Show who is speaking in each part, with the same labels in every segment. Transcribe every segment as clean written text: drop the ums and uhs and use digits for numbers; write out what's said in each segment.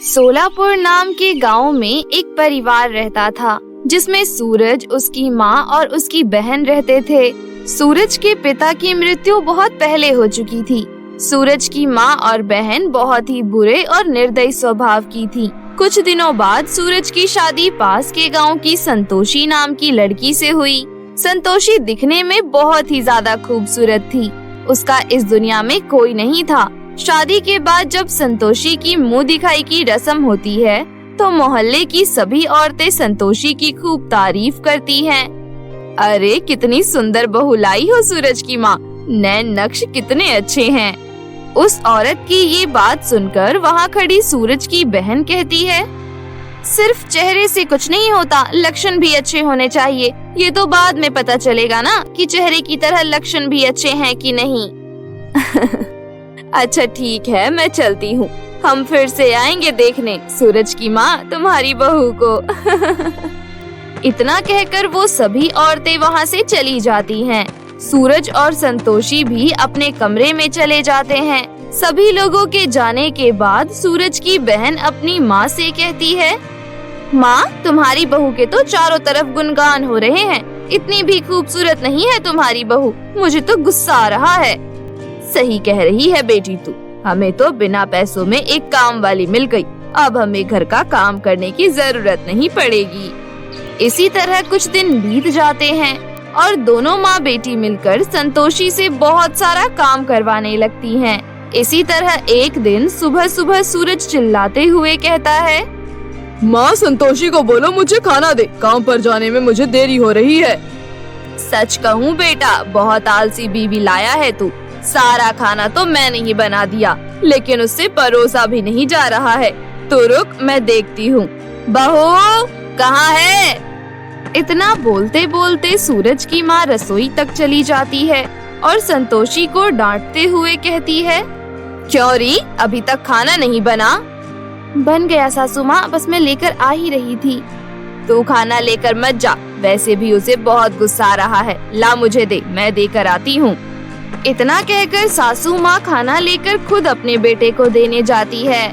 Speaker 1: सोलापुर नाम के गांव में एक परिवार रहता था, जिसमें सूरज, उसकी माँ और उसकी बहन रहते थे। सूरज के पिता की मृत्यु बहुत पहले हो चुकी थी। सूरज की माँ और बहन बहुत ही बुरे और निर्दयी स्वभाव की थी। कुछ दिनों बाद सूरज की शादी पास के गांव की संतोषी नाम की लड़की से हुई। संतोषी दिखने में बहुत ही ज्यादा खूबसूरत थी। उसका इस दुनिया में कोई नहीं था। शादी के बाद जब संतोषी की मुंह दिखाई की रस्म होती है, तो मोहल्ले की सभी औरतें संतोषी की खूब तारीफ करती हैं। अरे कितनी सुंदर बहू लाई हो सूरज की माँ, नैन नक्श कितने अच्छे हैं। उस औरत की ये बात सुनकर वहाँ खड़ी सूरज की बहन कहती है, सिर्फ चेहरे से कुछ नहीं होता, लक्षण भी अच्छे होने चाहिए। ये तो बाद में पता चलेगा ना कि चेहरे की तरह लक्षण भी अच्छे हैं कि नहीं। अच्छा ठीक है, मैं चलती हूँ। हम फिर से आएंगे देखने सूरज की माँ तुम्हारी बहू को। इतना कहकर वो सभी औरतें वहाँ से चली जाती हैं। सूरज और संतोषी भी अपने कमरे में चले जाते हैं। सभी लोगों के जाने के बाद सूरज की बहन अपनी माँ से कहती है, माँ तुम्हारी बहू के तो चारों तरफ गुणगान हो रहे हैं। इतनी भी खूबसूरत नहीं है तुम्हारी बहू, मुझे तो गुस्सा आ रहा है। सही कह रही है बेटी तू, हमें तो बिना पैसों में एक काम वाली मिल गई। अब हमें घर का काम करने की जरूरत नहीं पड़ेगी। इसी तरह कुछ दिन बीत जाते हैं और दोनों माँ बेटी मिलकर संतोषी से बहुत सारा काम करवाने लगती हैं। इसी तरह एक दिन सुबह सुबह सूरज चिल्लाते हुए कहता है,
Speaker 2: माँ संतोषी को बोलो मुझे खाना दे, काम पर जाने में मुझे देरी हो रही है।
Speaker 1: सच कहूँ बेटा, बहुत आलसी बीवी लाया है तू। सारा खाना तो मैंने ही बना दिया, लेकिन उससे परोसा भी नहीं जा रहा है। तो रुक, मैं देखती हूँ। बहू कहाँ है? इतना बोलते बोलते सूरज की माँ रसोई तक चली जाती है और संतोषी को डांटते हुए कहती है, क्यों री, अभी तक खाना नहीं बना? बन गया सासू माँ, बस मैं लेकर आ ही रही थी। तू खाना लेकर मत जा, वैसे भी उसे बहुत गुस्सा आ रहा है। ला मुझे दे, मैं देकर आती हूँ। इतना कहकर सासू माँ खाना लेकर खुद अपने बेटे को देने जाती है।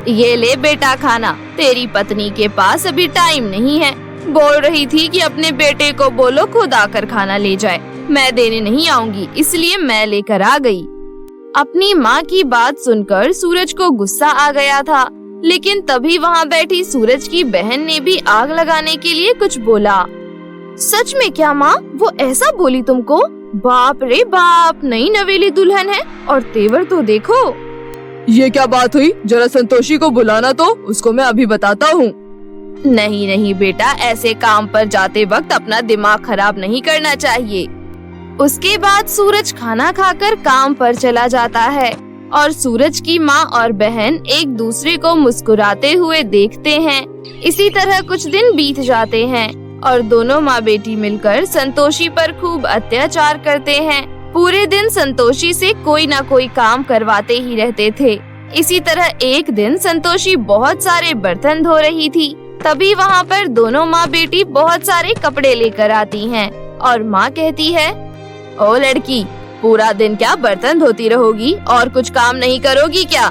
Speaker 1: ये ले बेटा खाना, तेरी पत्नी के पास अभी टाइम नहीं है। बोल रही थी कि अपने बेटे को बोलो खुद आकर खाना ले जाए। मैं देने नहीं आऊंगी, इसलिए मैं लेकर आ गई। अपनी माँ की बात सुनकर सूरज को गुस्सा आ गया था, लेकिन तभी वहाँ बैठी सूरज की बहन ने भी आग लगाने के लिए कुछ बोला। सच में क्या माँ, वो ऐसा बोली तुमको? बाप रे बाप, नई नवेली दुल्हन है और तेवर तो देखो।
Speaker 2: ये क्या बात हुई? जरा संतोषी को बुलाना तो, उसको मैं अभी बताता हूँ।
Speaker 1: नहीं नहीं बेटा, ऐसे काम पर जाते वक्त अपना दिमाग खराब नहीं करना चाहिए। उसके बाद सूरज खाना खाकर काम पर चला जाता है और सूरज की माँ और बहन एक दूसरे को मुस्कुराते हुए देखते हैं। इसी तरह कुछ दिन बीत जाते हैं और दोनों माँ बेटी मिलकर संतोषी पर खूब अत्याचार करते हैं। पूरे दिन संतोषी से कोई ना कोई काम करवाते ही रहते थे। इसी तरह एक दिन संतोषी बहुत सारे बर्तन धो रही थी। तभी वहाँ पर दोनों माँ बेटी बहुत सारे कपड़े लेकर आती हैं और माँ कहती है, ओ लड़की, पूरा दिन क्या बर्तन धोती रहोगी और कुछ काम नहीं करोगी क्या?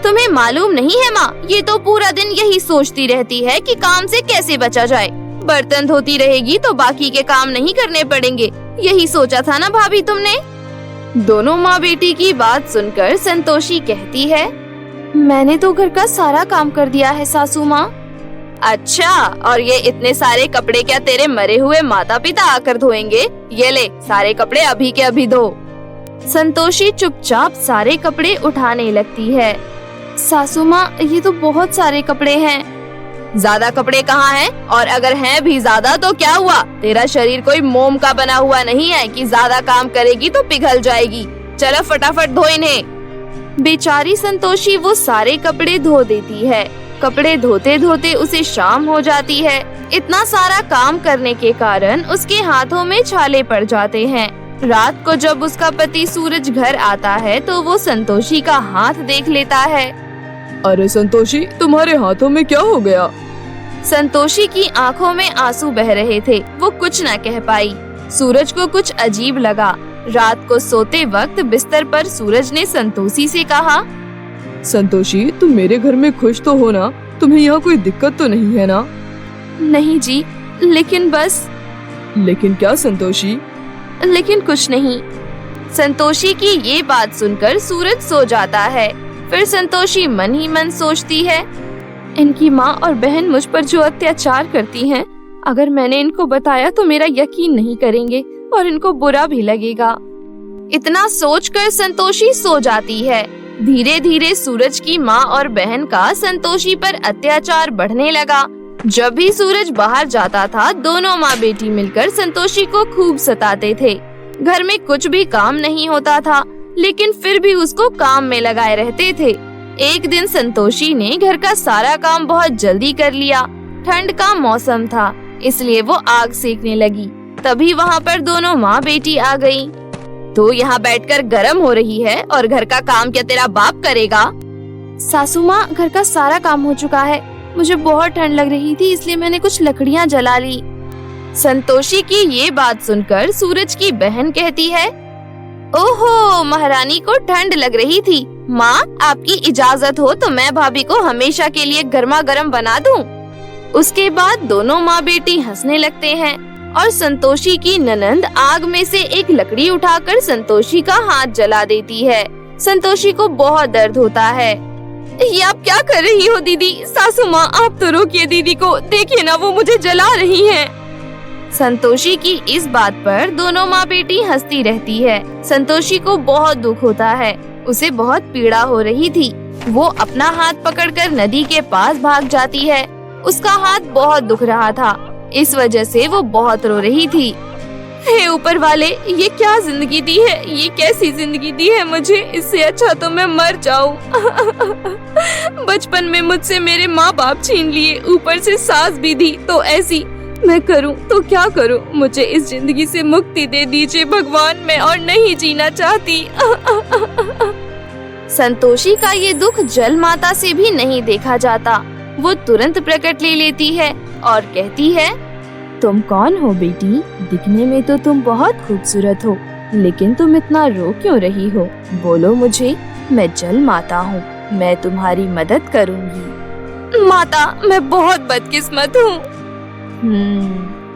Speaker 1: तुम्हें मालूम नहीं है माँ, ये तो पूरा दिन यही सोचती रहती है कि काम से कैसे बचा जाए। बर्तन धोती रहेगी तो बाकी के काम नहीं करने पड़ेंगे। यही सोचा था ना भाभी तुमने? दोनों माँ बेटी की बात सुनकर संतोषी कहती है, मैंने तो घर का सारा काम कर दिया है सासू माँ। अच्छा, और ये इतने सारे कपड़े क्या तेरे मरे हुए माता पिता आकर धोएंगे? ये ले, सारे कपड़े अभी के अभी धो। संतोषी चुपचाप सारे कपड़े उठाने लगती है। सासू माँ, ये तो बहुत सारे कपड़े हैं। ज्यादा कपड़े कहाँ हैं? और अगर हैं भी ज्यादा तो क्या हुआ? तेरा शरीर कोई मोम का बना हुआ नहीं है कि ज्यादा काम करेगी तो पिघल जाएगी। चलो फटाफट धो इन्हें। बेचारी संतोषी वो सारे कपड़े धो देती है। कपड़े धोते धोते उसे शाम हो जाती है। इतना सारा काम करने के कारण उसके हाथों में छाले पड़ जाते हैं। रात को जब उसका पति सूरज घर आता है तो वो संतोषी का हाथ देख लेता है।
Speaker 2: अरे संतोषी, तुम्हारे हाथों में क्या हो गया?
Speaker 1: संतोषी की आंखों में आंसू बह रहे थे। वो कुछ न कह पाई। सूरज को कुछ अजीब लगा। रात को सोते वक्त बिस्तर पर सूरज ने संतोषी से कहा,
Speaker 2: संतोषी, तुम मेरे घर में खुश तो हो ना? तुम्हें यहाँ कोई दिक्कत तो नहीं है ना?
Speaker 1: नहीं जी, लेकिन बस।
Speaker 2: लेकिन क्या संतोषी?
Speaker 1: लेकिन कुछ नहीं। संतोषी की ये बात सुनकर सूरज सो जाता है। फिर संतोषी मन ही मन सोचती है, इनकी माँ और बहन मुझ पर जो अत्याचार करती हैं, अगर मैंने इनको बताया तो मेरा यकीन नहीं करेंगे और इनको बुरा भी लगेगा। इतना सोचकर संतोषी सो जाती है। धीरे धीरे सूरज की माँ और बहन का संतोषी पर अत्याचार बढ़ने लगा। जब भी सूरज बाहर जाता था, दोनों माँ बेटी मिलकर संतोषी को खूब सताते थे। घर में कुछ भी काम नहीं होता था, लेकिन फिर भी उसको काम में लगाए रहते थे। एक दिन संतोषी ने घर का सारा काम बहुत जल्दी कर लिया। ठंड का मौसम था, इसलिए वो आग सेकने लगी। तभी वहाँ पर दोनों माँ बेटी आ गईं। तो यहाँ बैठकर गरम हो रही है और घर का काम क्या तेरा बाप करेगा? सासू माँ, घर का सारा काम हो चुका है। मुझे बहुत ठंड लग रही थी, इसलिए मैंने कुछ लकड़ियाँ जला ली। संतोषी की ये बात सुनकर सूरज की बहन कहती है, ओहो, महारानी को ठंड लग रही थी। माँ, आपकी इजाजत हो तो मैं भाभी को हमेशा के लिए गर्मा गर्म बना दूं। उसके बाद दोनों माँ बेटी हंसने लगते हैं और संतोषी की ननंद आग में से एक लकड़ी उठाकर संतोषी का हाथ जला देती है। संतोषी को बहुत दर्द होता है। ये आप क्या कर रही हो दीदी? सासू माँ, आप तो रोकिए दीदी को, देखिए ना वो मुझे जला रही हैं। संतोषी की इस बात पर दोनों माँ बेटी हंसती रहती है। संतोषी को बहुत दुख होता है, उसे बहुत पीड़ा हो रही थी। वो अपना हाथ पकड़कर नदी के पास भाग जाती है। उसका हाथ बहुत दुख रहा था, इस वजह से वो बहुत रो रही थी। हे ऊपर वाले, ये क्या जिंदगी दी है? ये कैसी जिंदगी दी है मुझे? इससे अच्छा तो मैं मर जाऊं। बचपन में मुझसे मेरे माँ बाप छीन लिए, ऊपर से सास भी दी, तो ऐसी मैं करूं तो क्या करूं? मुझे इस जिंदगी से मुक्ति दे दीजिए भगवान, मैं और नहीं जीना चाहती। संतोषी का ये दुख जल माता से भी नहीं देखा जाता। वो तुरंत प्रकट ले लेती है और कहती है, तुम कौन हो बेटी? दिखने में तो तुम बहुत खूबसूरत हो, लेकिन तुम इतना रो क्यों रही हो? बोलो मुझे, मैं जल माता हूँ, मैं तुम्हारी मदद करूँगी। माता, मैं बहुत बदकिस्मत हूँ।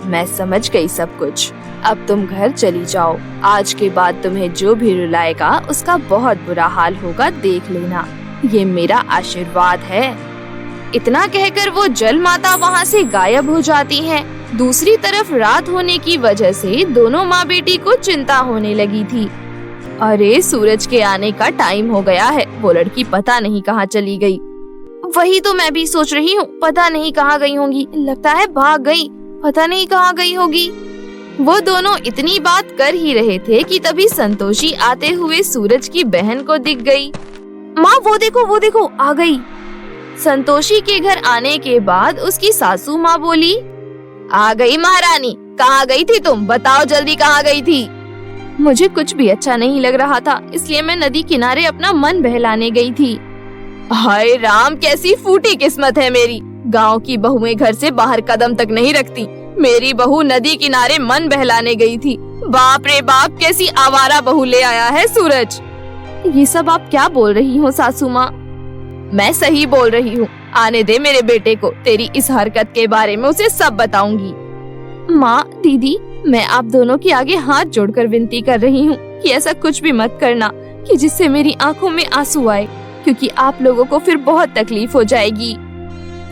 Speaker 1: मैं समझ गई सब कुछ। अब तुम घर चली जाओ। आज के बाद तुम्हें जो भी रुलाएगा उसका बहुत बुरा हाल होगा, देख लेना। ये मेरा आशीर्वाद है। इतना कहकर वो जल माता वहाँ से गायब हो जाती हैं। दूसरी तरफ रात होने की वजह से दोनों माँ बेटी को चिंता होने लगी थी। अरे, सूरज के आने का टाइम हो गया है, वो लड़की पता नहीं कहाँ चली गई। वही तो मैं भी सोच रही हूँ, पता नहीं कहाँ गई होंगी। लगता है भाग गई, पता नहीं कहाँ गई होगी। वो दोनों इतनी बात कर ही रहे थे कि तभी संतोषी आते हुए सूरज की बहन को दिख गई। माँ, वो देखो आ गई। संतोषी के घर आने के बाद उसकी सासू माँ बोली, आ गई महारानी, कहाँ गई थी तुम? बताओ जल्दी, कहाँ गई थी? मुझे कुछ भी अच्छा नहीं लग रहा था, इसलिए मैं नदी किनारे अपना मन बहलाने गई थी। हाय राम, कैसी फूटी किस्मत है मेरी। गांव की बहुएं घर से बाहर कदम तक नहीं रखती, मेरी बहू नदी किनारे मन बहलाने गई थी। बाप रे बाप, कैसी आवारा बहू ले आया है सूरज। ये सब आप क्या बोल रही हो सासू माँ? मैं सही बोल रही हूँ। आने दे मेरे बेटे को, तेरी इस हरकत के बारे में उसे सब बताऊंगी। माँ, दीदी, मैं आप दोनों के आगे हाथ जोड़कर विनती कर रही हूँ कि ऐसा कुछ भी मत करना कि जिससे मेरी आंखों में आंसू आए, क्योंकि आप लोगों को फिर बहुत तकलीफ हो जाएगी।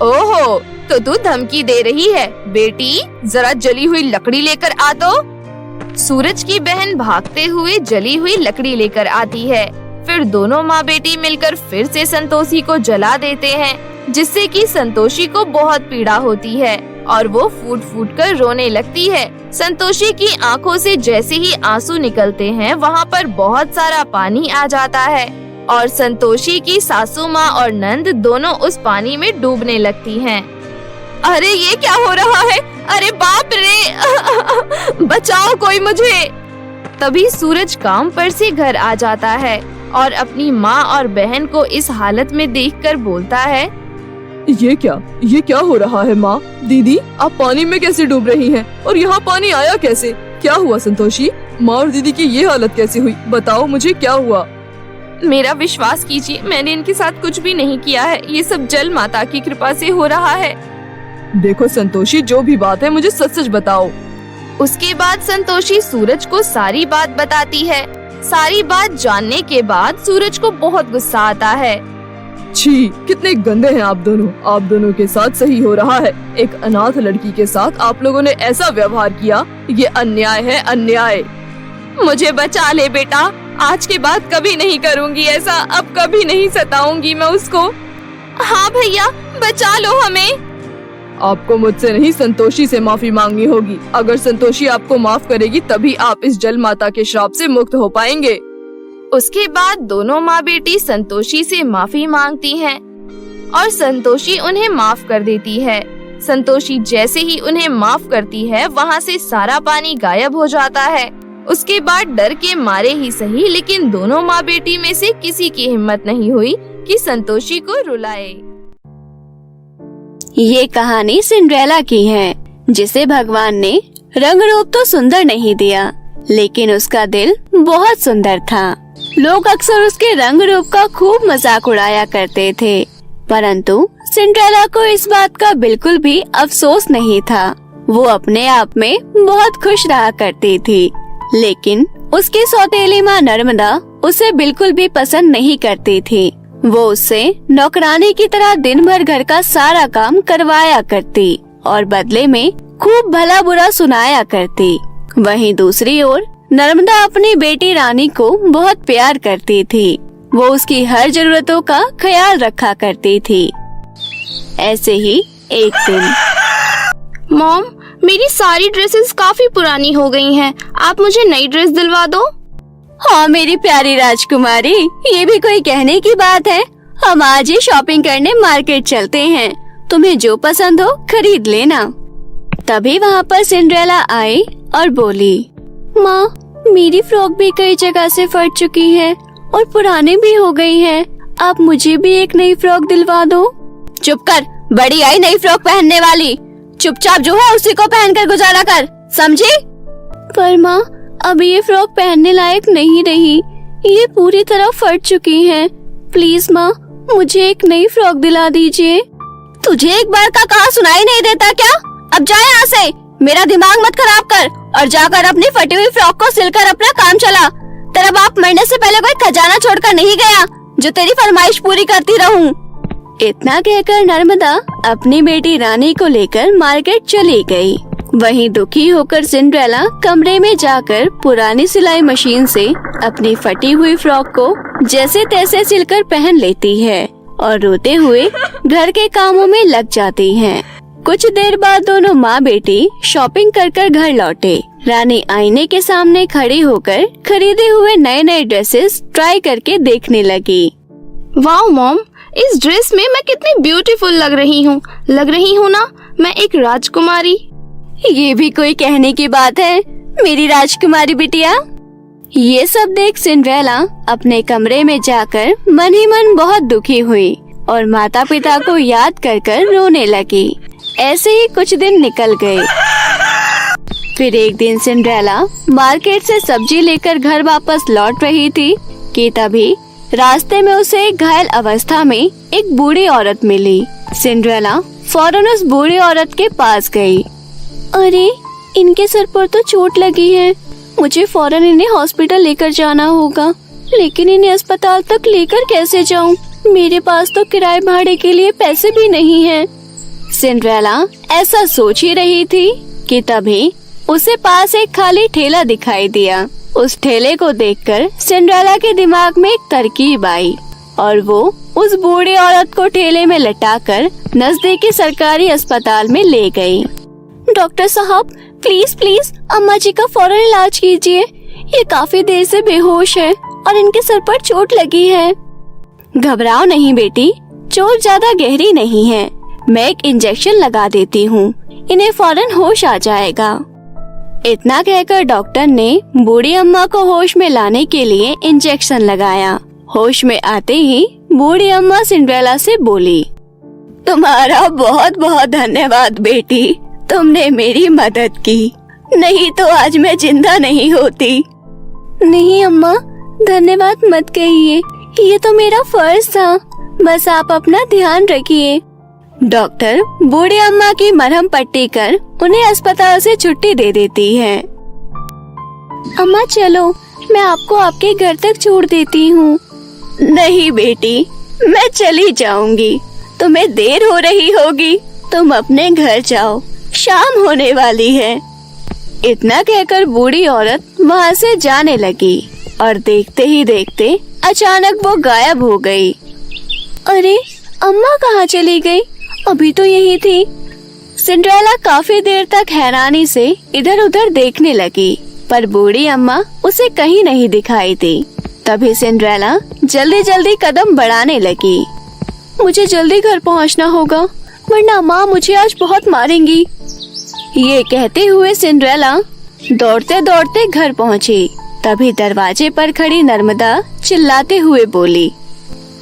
Speaker 1: ओहो, तो तू धमकी दे रही है? बेटी, जरा जली हुई लकड़ी लेकर आ तो। सूरज की बहन भागते हुए जली हुई लकड़ी लेकर आती है। फिर दोनों माँ बेटी मिलकर फिर से संतोषी को जला देते हैं, जिससे कि संतोषी को बहुत पीड़ा होती है और वो फूट फूट कर रोने लगती है। संतोषी की आंखों से जैसे ही आंसू निकलते हैं, वहाँ पर बहुत सारा पानी आ जाता है और संतोषी की सासू माँ और नंद दोनों उस पानी में डूबने लगती हैं। अरे, ये क्या हो रहा है? अरे बाप रे, बचाओ कोई मुझे। तभी सूरज काम पर से घर आ जाता है और अपनी माँ और बहन को इस हालत में देखकर बोलता है,
Speaker 2: ये क्या हो रहा है? माँ, दीदी, आप पानी में कैसे डूब रही हैं? और यहाँ पानी आया कैसे? क्या हुआ संतोषी? माँ और दीदी की ये हालत कैसे हुई? बताओ मुझे, क्या हुआ?
Speaker 1: मेरा विश्वास कीजिए, मैंने इनके साथ कुछ भी नहीं किया है। ये सब जल माता की कृपा से हो रहा है।
Speaker 2: देखो संतोषी, जो भी बात है मुझे सच सच बताओ।
Speaker 1: उसके बाद संतोषी सूरज को सारी बात बताती है। सारी बात जानने के बाद सूरज को बहुत गुस्सा आता है।
Speaker 2: छी, कितने गंदे हैं आप दोनों। आप दोनों के साथ सही हो रहा है। एक अनाथ लड़की के साथ आप लोगों ने ऐसा व्यवहार किया, ये अन्याय है, अन्याय।
Speaker 1: मुझे बचा ले बेटा, आज के बाद कभी नहीं करूँगी ऐसा। अब कभी नहीं सताऊंगी मैं उसको। हाँ भैया, बचा लो हमें।
Speaker 2: आपको मुझसे नहीं, संतोषी से माफी मांगनी होगी। अगर संतोषी आपको माफ करेगी तभी आप इस जल माता के श्राप से मुक्त हो पाएंगे।
Speaker 1: उसके बाद दोनों माँ बेटी संतोषी से माफी मांगती हैं और संतोषी उन्हें माफ कर देती है। संतोषी जैसे ही उन्हें माफ करती है, वहाँ से सारा पानी गायब हो जाता है। उसके बाद डर के मारे ही सही, लेकिन दोनों माँ बेटी में से किसी की हिम्मत नहीं हुई कि संतोषी को रुलाए।
Speaker 3: ये कहानी सिंड्रेला की है, जिसे भगवान ने रंग रूप तो सुंदर नहीं दिया, लेकिन उसका दिल बहुत सुंदर था। लोग अक्सर उसके रंग रूप का खूब मजाक उड़ाया करते थे, परंतु सिंड्रेला को इस बात का बिल्कुल भी अफसोस नहीं था। वो अपने आप में बहुत खुश रहा करती थी, लेकिन उसकी सौतेली माँ नर्मदा उसे बिल्कुल भी पसंद नहीं करती थी। वो उससे नौकरानी की तरह दिन भर घर का सारा काम करवाया करती और बदले में खूब भला बुरा सुनाया करती। वहीं दूसरी ओर नर्मदा अपनी बेटी रानी को बहुत प्यार करती थी। वो उसकी हर जरूरतों का ख्याल रखा करती थी। ऐसे ही एक दिन,
Speaker 4: मॉम, मेरी सारी ड्रेसेस काफी पुरानी हो गई हैं। आप मुझे नई ड्रेस दिलवा दो।
Speaker 3: हाँ मेरी प्यारी राजकुमारी, ये भी कोई कहने की बात है। हम आज ही शॉपिंग करने मार्केट चलते हैं। तुम्हें जो पसंद हो खरीद लेना। तभी वहाँ पर सिंड्रेला आई और बोली, माँ, मेरी फ्रॉक भी कई जगह से फट चुकी है और पुरानी भी हो गई है। आप मुझे भी एक नई फ्रॉक दिलवा दो। चुप कर, बड़ी आई नई फ्रॉक पहनने वाली। चुपचाप जो है उसी को पहनकर गुजारा कर, समझी? पर माँ, अब ये फ्रॉक पहनने लायक नहीं रही। ये पूरी तरह फट चुकी है। प्लीज माँ, मुझे एक नई फ्रॉक दिला दीजिए। तुझे एक बार का कहा सुनाई नहीं देता क्या? अब जा यहाँ से, मेरा दिमाग मत खराब कर और जाकर अपनी फटी हुई फ्रॉक को सिलकर अपना काम चला। तेरा बाप मरने से पहले कोई खजाना छोड़कर नहीं गया जो तेरी फरमाइश पूरी करती रहूं। इतना कहकर नर्मदा अपनी बेटी रानी को लेकर मार्केट चली गई। वहीं दुखी होकर सिंड्रेला कमरे में जाकर पुरानी सिलाई मशीन से अपनी फटी हुई फ्रॉक को जैसे तैसे सिलकर पहन लेती है और रोते हुए घर के कामों में लग जाती हैं। कुछ देर बाद दोनों माँ बेटी शॉपिंग कर घर लौटे। रानी आईने के सामने खड़ी होकर खरीदे हुए नए नए ड्रेसेस ट्राई करके देखने लगी।
Speaker 4: वाह मॉम, इस ड्रेस में मैं कितनी ब्यूटीफुल लग रही हूँ ना, मैं एक राजकुमारी।
Speaker 3: ये भी कोई कहने की बात है, मेरी राजकुमारी बिटिया। ये सब देख सिंड्रेला अपने कमरे में जाकर मन ही मन बहुत दुखी हुई और माता पिता को याद कर रोने लगी। ऐसे ही कुछ दिन निकल गए। फिर एक दिन सिंड्रेला मार्केट से सब्जी लेकर घर वापस लौट रही थी कि तभी रास्ते में उसे एक घायल अवस्था में एक बूढ़ी औरत मिली। सिंड्रेला फौरन उस बूढ़ी औरत के पास गई। अरे, इनके सर पर तो चोट लगी है। मुझे फौरन इन्हें हॉस्पिटल लेकर जाना होगा, लेकिन इन्हें अस्पताल तक लेकर कैसे जाऊं? मेरे पास तो किराए भाड़े के लिए पैसे भी नहीं हैं। सिंड्रेला ऐसा सोच ही रही थी कि तभी उसे पास एक खाली ठेला दिखाई दिया। उस ठेले को देखकर सिंड्रेला के दिमाग में एक तरकीब आई और वो उस बूढ़ी औरत को ठेले में लटाकर नजदीकी सरकारी अस्पताल में ले गई। डॉक्टर साहब, प्लीज प्लीज अम्मा जी का फौरन इलाज कीजिए। ये काफी देर से बेहोश है और इनके सर पर चोट लगी है। घबराओ नहीं बेटी, चोट ज्यादा गहरी नहीं है। मैं एक इंजेक्शन लगा देती हूँ, इन्हें फौरन होश आ जाएगा। इतना कहकर डॉक्टर ने बूढ़ी अम्मा को होश में लाने के लिए इंजेक्शन लगाया। होश में आते ही बूढ़ी अम्मा सिंड्रेला से बोली, तुम्हारा बहुत बहुत धन्यवाद बेटी, तुमने मेरी मदद की, नहीं तो आज मैं जिंदा नहीं होती। नहीं अम्मा, धन्यवाद मत कहिए, ये तो मेरा फर्ज था। बस आप अपना ध्यान रखिए। डॉक्टर बूढ़ी अम्मा की मरहम पट्टी कर उन्हें अस्पताल से छुट्टी दे देती है। अम्मा चलो, मैं आपको आपके घर तक छोड़ देती हूँ। नहीं बेटी, मैं चली जाऊंगी। तुम्हें देर हो रही होगी, तुम अपने घर जाओ, शाम होने वाली है। इतना कहकर बूढ़ी औरत वहाँ से जाने लगी और देखते ही देखते अचानक वो गायब हो गई। अरे अम्मा कहाँ चली गई? अभी तो यही थी। सिंड्रेला काफी देर तक हैरानी से इधर उधर देखने लगी, पर बूढ़ी अम्मा उसे कहीं नहीं दिखाई दी। तभी सिंड्रेला जल्दी जल्दी कदम बढ़ाने लगी। मुझे जल्दी घर पहुंचना होगा, वरना माँ मुझे आज बहुत मारेंगी। ये कहते हुए सिंड्रेला दौड़ते दौड़ते घर पहुंची। तभी दरवाजे पर खड़ी नर्मदा चिल्लाते हुए बोली,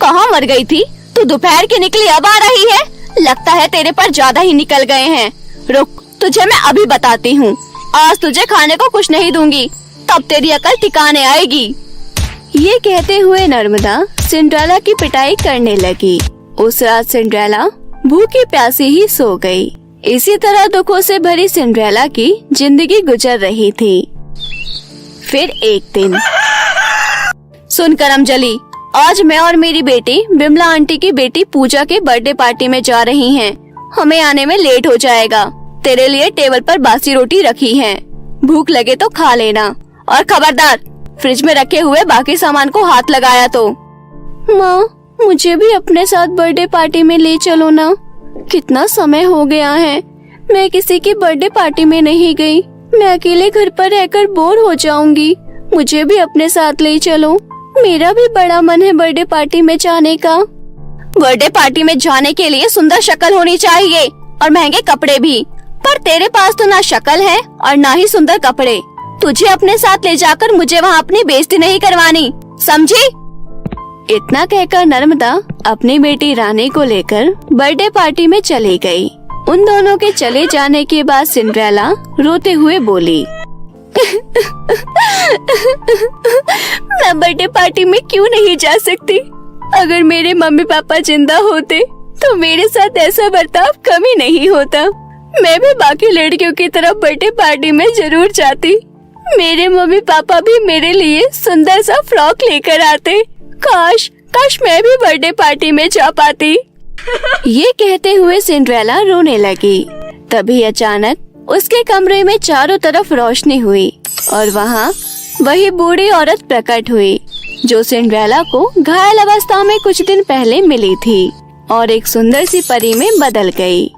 Speaker 3: कहाँ मर गई थी? तू दोपहर की निकली अब आ रही है? लगता है तेरे पर ज्यादा ही निकल गए हैं। रुक, तुझे मैं अभी बताती हूँ। आज तुझे खाने को कुछ नहीं दूंगी, तब तेरी अकल ठिकाने आएगी। ये कहते हुए नर्मदा सिंड्रेला की पिटाई करने लगी। उस रात सिंड्रेला भूखी प्यासी ही सो गई। इसी तरह दुखों से भरी सिंड्रेला की जिंदगी गुजर रही थी। फिर एक दिन, सुन करमजली, आज मैं और मेरी बेटी बिमला आंटी की बेटी पूजा के बर्थडे पार्टी में जा रही हैं। हमें आने में लेट हो जाएगा। तेरे लिए टेबल पर बासी रोटी रखी है, भूख लगे तो खा लेना। और खबरदार, फ्रिज में रखे हुए बाकी सामान को हाथ लगाया तो। माँ, मुझे भी अपने साथ बर्थडे पार्टी में ले चलो ना। कितना समय हो गया है, मैं किसी की बर्थडे पार्टी में नहीं गई। मैं अकेले घर पर रहकर बोर हो जाऊंगी। मुझे भी अपने साथ ले चलो। मेरा भी बड़ा मन है बर्थडे पार्टी में जाने का। बर्थडे पार्टी में जाने के लिए सुंदर शक्ल होनी चाहिए और महंगे कपड़े भी, पर तेरे पास तो ना शक्ल है और ना ही सुंदर कपड़े। तुझे अपने साथ ले जाकर मुझे वहाँ अपनी बेइज्जती नहीं करवानी, समझी? इतना कहकर नर्मदा अपनी बेटी रानी को लेकर बर्थडे पार्टी में चली गई। उन दोनों के चले जाने के बाद सिंड्रेला रोते हुए बोली, मैं बर्थडे पार्टी में क्यों नहीं जा सकती? अगर मेरे मम्मी पापा जिंदा होते तो मेरे साथ ऐसा बर्ताव कभी नहीं होता। मैं भी बाकी लड़कियों की तरह बर्थडे पार्टी में जरूर जाती। मेरे मम्मी पापा भी मेरे लिए सुंदर सा फ्रॉक लेकर आते। काश मैं भी बर्थडे पार्टी में जा पाती। ये कहते हुए सिंड्रेला रोने लगी। तभी अचानक उसके कमरे में चारों तरफ रोशनी हुई और वहाँ वही बूढ़ी औरत प्रकट हुई जो सिंड्रेला को घायल अवस्था में कुछ दिन पहले मिली थी और एक सुंदर सी परी में बदल गई।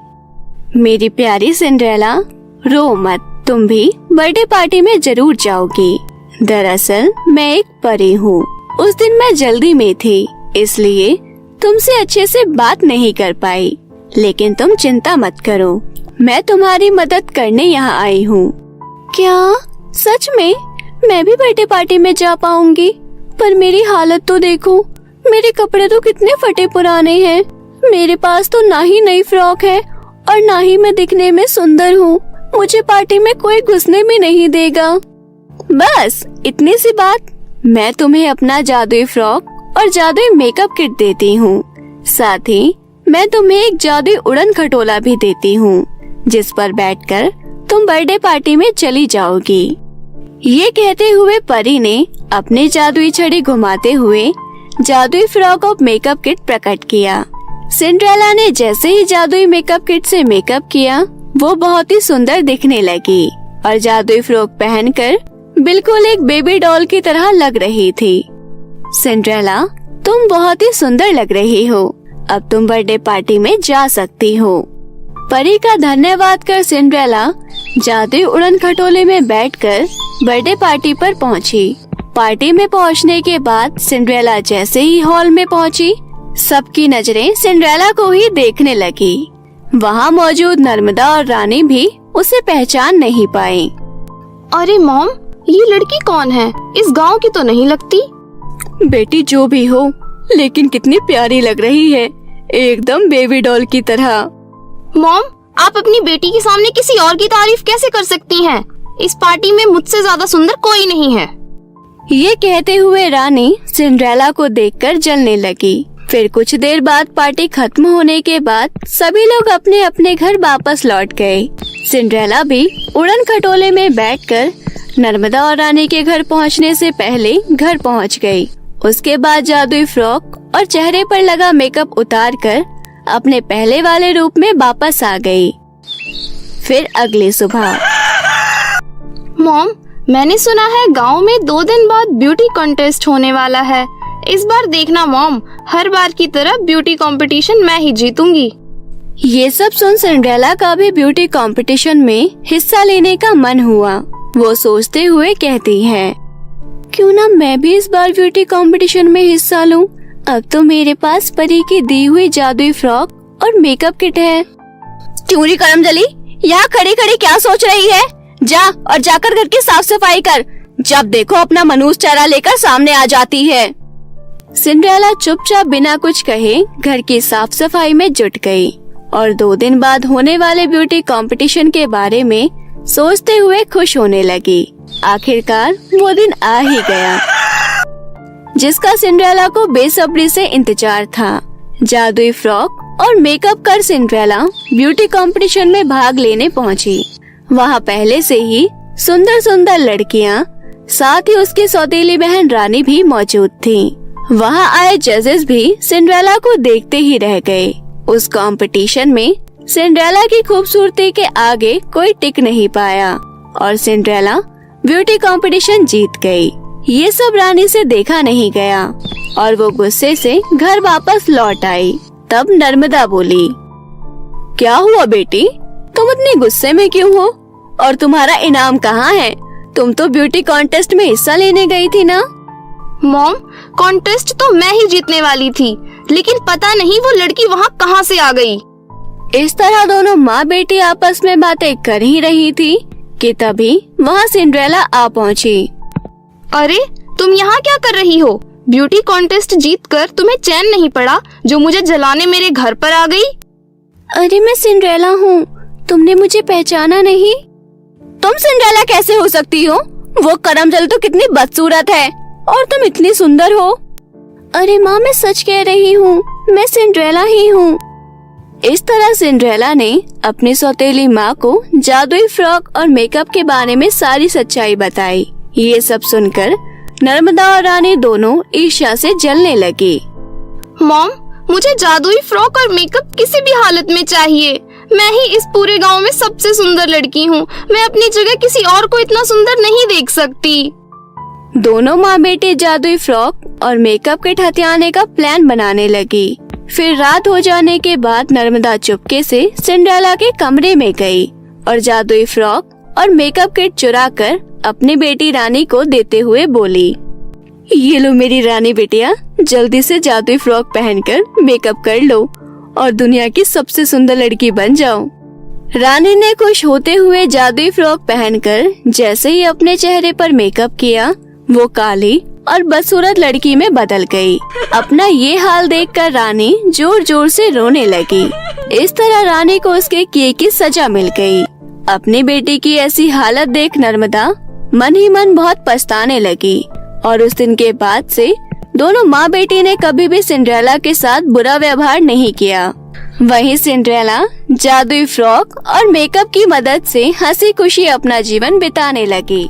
Speaker 3: मेरी प्यारी सिंड्रेला, रो मत, तुम भी बर्थडे पार्टी में जरूर जाओगी। दरअसल मैं एक परी हूँ। उस दिन मैं जल्दी में थी, इसलिए तुमसे अच्छे से बात नहीं कर पाई, लेकिन तुम चिंता मत करो, मैं तुम्हारी मदद करने यहाँ आई हूँ। क्या सच में? मैं भी बर्थडे पार्टी में जा पाऊंगी? पर मेरी हालत तो देखो, मेरे कपड़े तो कितने फटे पुराने हैं। मेरे पास तो ना ही नई फ्रॉक है और ना ही मैं दिखने में सुंदर हूँ। मुझे पार्टी में कोई घुसने भी नहीं देगा। बस इतनी सी बात। मैं तुम्हें अपना जादुई फ्रॉक और जादुई मेकअप किट देती हूँ। साथ ही मैं तुम्हें एक जादुई उड़न खटोला भी देती हूँ, जिस पर बैठकर तुम बर्थडे पार्टी में चली जाओगी। ये कहते हुए परी ने अपनी जादुई छड़ी घुमाते हुए जादुई फ्रॉक और मेकअप किट प्रकट किया। सिंड्रेला ने जैसे ही जादुई मेकअप किट से मेकअप किया, वो बहुत ही सुंदर दिखने लगी और जादुई फ्रॉक पहनकर बिल्कुल एक बेबी डॉल की तरह लग रही थी। सिंड्रेला, तुम बहुत ही सुंदर लग रही हो। अब तुम बर्थडे पार्टी में जा सकती हो। परी का धन्यवाद कर सिंड्रेला जादुई उड़न खटोले में बैठकर बर्थडे पार्टी पर पहुंची। पार्टी में पहुंचने के बाद सिंड्रेला जैसे ही हॉल में पहुंची, सबकी नजरें सिंड्रेला को ही देखने लगी। वहाँ मौजूद नर्मदा और रानी भी उसे पहचान नहीं पाई।
Speaker 4: अरे मॉम, ये लड़की कौन है? इस गांव की तो नहीं लगती।
Speaker 3: बेटी जो भी हो, लेकिन कितनी प्यारी लग रही है, एकदम बेबी डॉल की तरह।
Speaker 4: मॉम, आप अपनी बेटी के सामने किसी और की तारीफ कैसे कर सकती हैं? इस पार्टी में मुझसे ज्यादा सुंदर कोई नहीं है।
Speaker 3: ये कहते हुए रानी सिंड्रेला को देखकर जलने लगी। फिर कुछ देर बाद पार्टी खत्म होने के बाद सभी लोग अपने अपने घर वापस लौट गए। सिंड्रेला भी उड़न खटोले में बैठकर नर्मदा और रानी के घर पहुंचने से पहले घर पहुंच गई। उसके बाद जादुई फ्रॉक और चेहरे पर लगा मेकअप उतारकर अपने पहले वाले रूप में वापस आ गई। फिर अगली सुबह।
Speaker 4: मॉम, मैंने सुना है गांव में 2 दिन बाद ब्यूटी कॉन्टेस्ट होने वाला है। इस बार देखना मॉम, हर बार की तरह ब्यूटी कंपटीशन मैं ही जीतूंगी।
Speaker 3: ये सब सुन सिंड्रेला का भी ब्यूटी कंपटीशन में हिस्सा लेने का मन हुआ। वो सोचते हुए कहती है, क्यों ना मैं भी इस बार ब्यूटी कंपटीशन में हिस्सा लूं। अब तो मेरे पास परी की दी हुई जादुई फ्रॉक और मेकअप किट है। चूरी करमजली, यहाँ खड़ी खड़ी क्या सोच रही है? जा और जाकर घर की साफ सफाई कर। जब देखो अपना मनूस चेहरा लेकर सामने आ जाती है। सिंड्रेला चुपचाप बिना कुछ कहे घर की साफ सफाई में जुट गई और 2 दिन बाद होने वाले ब्यूटी कंपटीशन के बारे में सोचते हुए खुश होने लगी। आखिरकार वो दिन आ ही गया जिसका सिंड्रेला को बेसब्री से इंतजार था। जादुई फ्रॉक और मेकअप कर सिंड्रेला ब्यूटी कंपटीशन में भाग लेने पहुंची। वहाँ पहले से ही सुंदर सुंदर लड़कियाँ, साथ ही उसकी सौतेली बहन रानी भी मौजूद थी। वहाँ आए जजेस भी सिंड्रेला को देखते ही रह गए। उस कंपटीशन में सिंड्रेला की खूबसूरती के आगे कोई टिक नहीं पाया और सिंड्रेला ब्यूटी कंपटीशन जीत गई। ये सब रानी से देखा नहीं गया और वो गुस्से से घर वापस लौट आई। तब नर्मदा बोली, क्या हुआ बेटी, तुम इतने गुस्से में क्यों हो? और तुम्हारा इनाम कहाँ है? तुम तो ब्यूटी कॉन्टेस्ट में हिस्सा लेने गई थी ना?
Speaker 4: मॉम, कॉन्टेस्ट तो मैं ही जीतने वाली थी, लेकिन पता नहीं वो लड़की वहाँ कहाँ से आ गई।
Speaker 3: इस तरह दोनों माँ बेटी आपस में बातें कर ही रही थी कि तभी वहाँ सिंड्रेला आ पहुँची।
Speaker 4: अरे, तुम यहाँ क्या कर रही हो? ब्यूटी कॉन्टेस्ट जीतकर तुम्हें चैन नहीं पड़ा जो मुझे जलाने मेरे घर पर आ गई?
Speaker 3: अरे मैं सिंड्रेला हूँ, तुमने मुझे पहचाना नहीं? तुम सिंड्रेला कैसे हो सकती हो? वो करमजल तो कितनी बदसूरत है और तुम इतनी सुंदर हो। अरे माँ, मैं सच कह रही हूँ, मैं सिंड्रेला ही हूँ। इस तरह सिंड्रेला ने अपनी सौतेली माँ को जादुई फ्रॉक और मेकअप के बारे में सारी सच्चाई बताई। ये सब सुनकर नर्मदा और रानी दोनों ईर्ष्या से जलने लगी।
Speaker 4: मॉम, मुझे जादुई फ्रॉक और मेकअप किसी भी हालत में चाहिए। मैं ही इस पूरे गांव में सबसे सुंदर लड़की हूँ। मैं अपनी जगह किसी और को इतना सुंदर नहीं देख सकती।
Speaker 3: दोनों माँ बेटी जादुई फ्रॉक और मेकअप किट हथियाने का प्लान बनाने लगी। फिर रात हो जाने के बाद नर्मदा चुपके से सिंड्रेला के कमरे में गई और जादुई फ्रॉक और मेकअप किट चुरा कर अपनी बेटी रानी को देते हुए बोली, ये लो मेरी रानी बेटिया, जल्दी से जादुई फ्रॉक पहनकर मेकअप कर लो और दुनिया की सबसे सुंदर लड़की बन जाओ। रानी ने खुश होते हुए जादुई फ्रॉक पहनकर जैसे ही अपने चेहरे पर मेकअप किया, वो काली और बदसूरत लड़की में बदल गई। अपना ये हाल देखकर रानी जोर जोर से रोने लगी। इस तरह रानी को उसके किए की सजा मिल गई। अपनी बेटी की ऐसी हालत देख नर्मदा मन ही मन बहुत पछताने लगी और उस दिन के बाद से दोनों माँ बेटी ने कभी भी सिंड्रेला के साथ बुरा व्यवहार नहीं किया। वहीं सिंड्रेला जादुई फ्रॉक और मेकअप की मदद से हंसी खुशी अपना जीवन बिताने लगी।